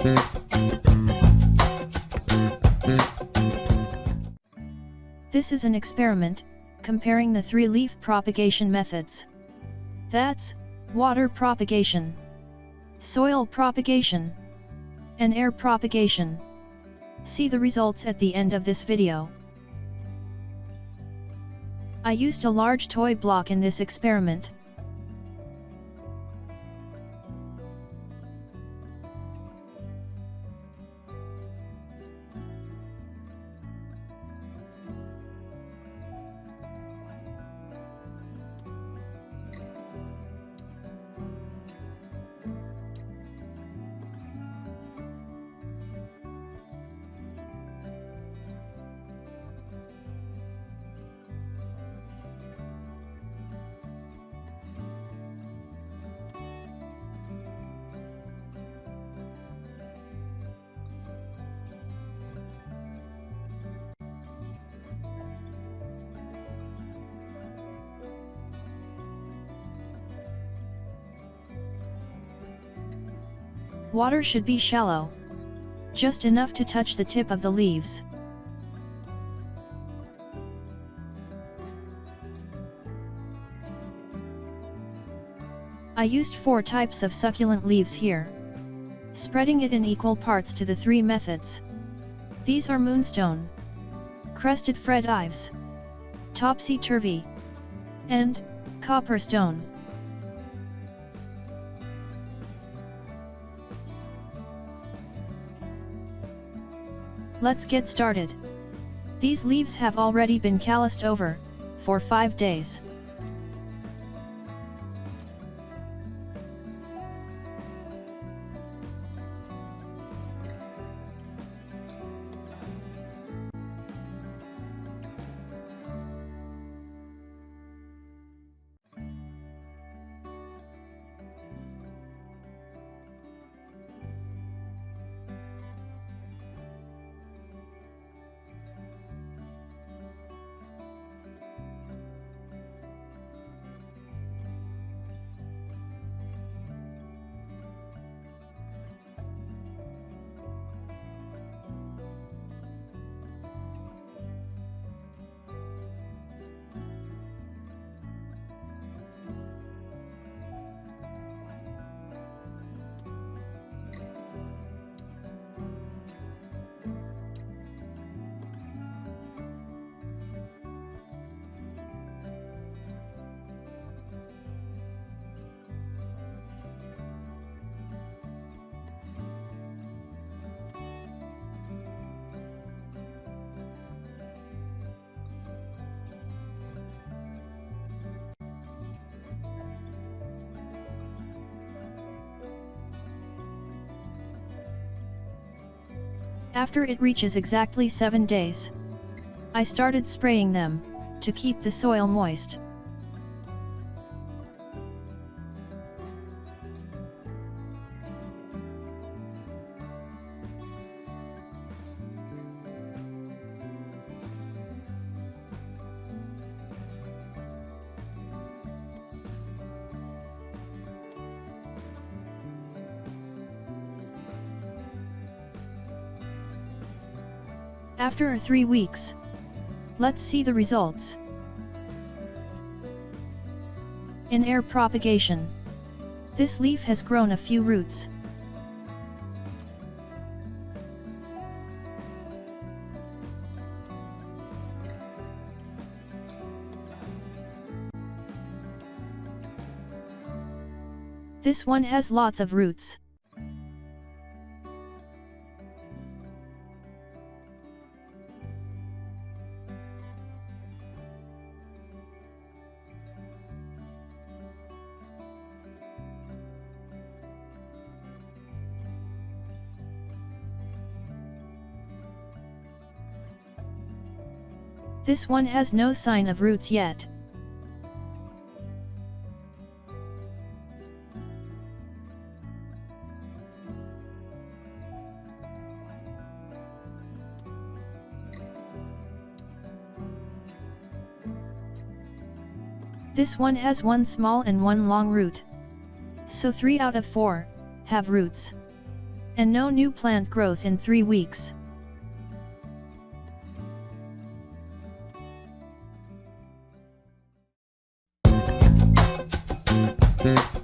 This is an experiment, comparing the 3 leaf propagation methods. That's, water propagation, soil propagation, and air propagation. See the results at the end of this video. I used a large toy block in this experiment. Water should be shallow, just enough to touch the tip of the leaves. I used 4 types of succulent leaves here, spreading it in equal parts to the 3 methods. These are moonstone, crested fred ives, topsy-turvy, and copperstone. Let's get started. These leaves have already been calloused over, for 5 days. After it reaches exactly 7 days, I started spraying them, to keep the soil moist. After 3 weeks, let's see the results. In air propagation, this leaf has grown a few roots. This one has lots of roots. This one has no sign of roots yet. This one has 1 small and 1 long root. So 3 out of 4 have roots. and no new plant growth in 3 weeks. Mm.